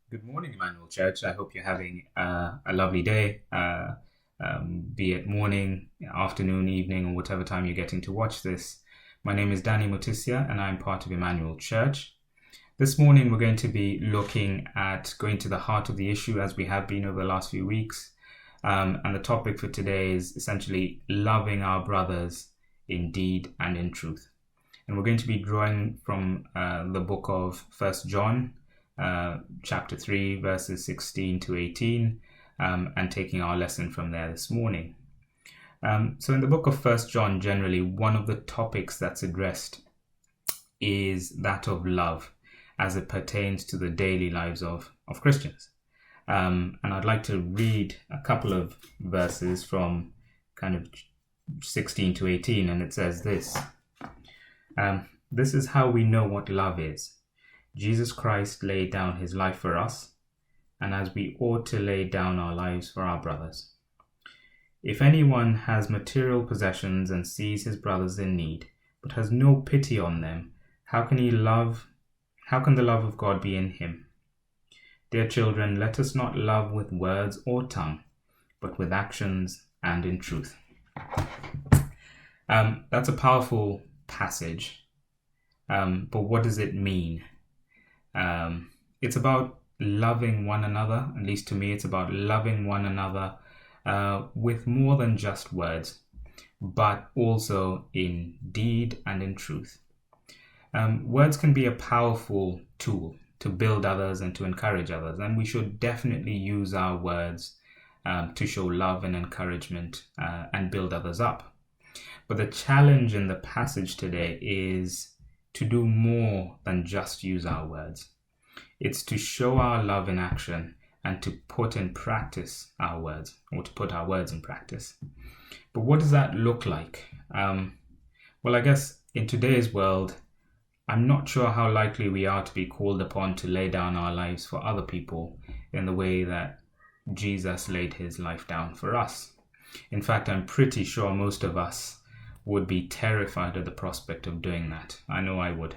Good morning, Emmanuel Church. I hope you're having a lovely day, be it morning, afternoon, evening, or whatever time you're getting to watch this. My name is Danny Mutisia, and I'm part of Emmanuel Church. This morning, we're going to be looking at going to the heart of the issue as we have been over the last few weeks. And the topic for today is essentially loving our brothers in deed and in truth. And we're going to be drawing from the book of First John, chapter 3, verses 16 to 18, and taking our lesson from there this morning. So in the book of First John, generally, one of the topics that's addressed is that of love as it pertains to the daily lives of Christians. And I'd like to read a couple of verses from kind of 16 to 18, and it says this. This is how we know what love is. Jesus Christ laid down his life for us, and as we ought to lay down our lives for our brothers. If anyone has material possessions and sees his brothers in need, but has no pity on them, how can the love of God be in him? Dear children, let us not love with words or tongue, but with actions and in truth. That's a powerful passage, but what does it mean? It's about loving one another. At least to me, it's about loving one another with more than just words, but also in deed and in truth. Words can be a powerful tool to build others and to encourage others, and we should definitely use our words to show love and encouragement and build others up. But the challenge in the passage today is to do more than just use our words. It's to show our love in action and to put in practice our words, or to put our words in practice. But what does that look like? Well, I guess in today's world, I'm not sure how likely we are to be called upon to lay down our lives for other people in the way that Jesus laid his life down for us. In fact, I'm pretty sure most of us would be terrified at the prospect of doing that. I know I would.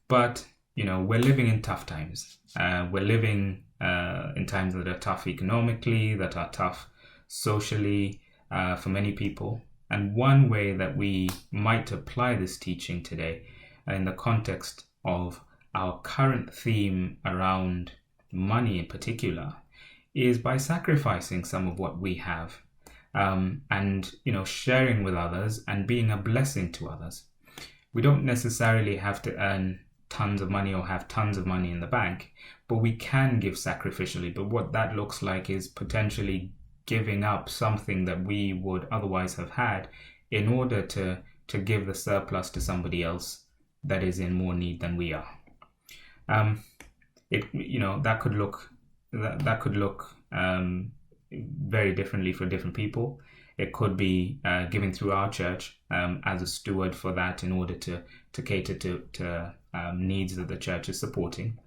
But, we're living in tough times. We're living in times that are tough economically, that are tough socially for many people. And one way that we might apply this teaching today in the context of our current theme around money in particular is by sacrificing some of what we have. And sharing with others and being a blessing to others. We don't necessarily have to earn tons of money or have tons of money in the bank, but we can give sacrificially. But what that looks like is potentially giving up something that we would otherwise have had in order to give the surplus to somebody else that is in more need than we are. That could look very differently for different people. It could be giving through our church as a steward for that in order to cater to needs that the church is supporting.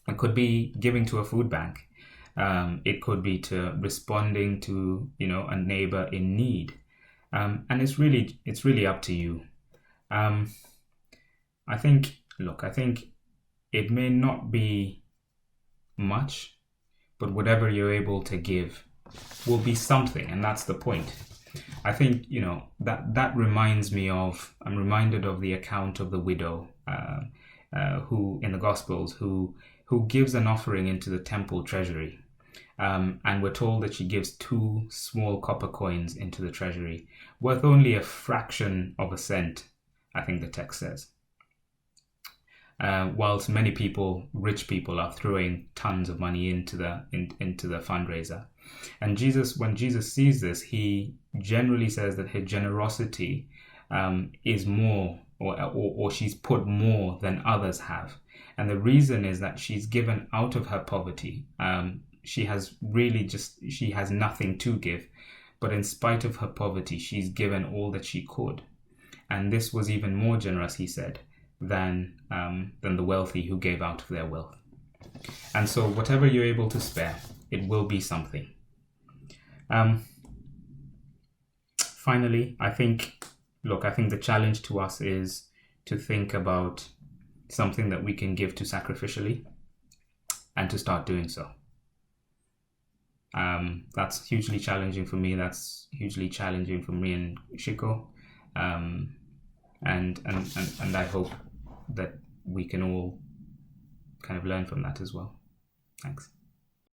It could be giving to a food bank. It could be to responding to a neighbor in need, and it's really up to you. I think it may not be much, but whatever you're able to give will be something, and that's the point. I think that reminds me of. I'm reminded of the account of the widow who in the Gospels who gives an offering into the temple treasury, and we're told that she gives 2 small copper coins into the treasury, worth only a fraction of a cent. I think the text says. Whilst many people, rich people, are throwing tons of money into the fundraiser. And when Jesus sees this, he generally says that her generosity is more, or she's put more than others have. And the reason is that she's given out of her poverty. She has nothing to give, but in spite of her poverty, she's given all that she could. And this was even more generous, he said, than the wealthy who gave out of their wealth. And so whatever you're able to spare, it will be something. Finally, I think the challenge to us is to think about something that we can give to sacrificially. and to start doing so. That's hugely challenging for me. That's hugely challenging for me and Shiko. And I hope that we can all kind of learn from that as well. Thanks.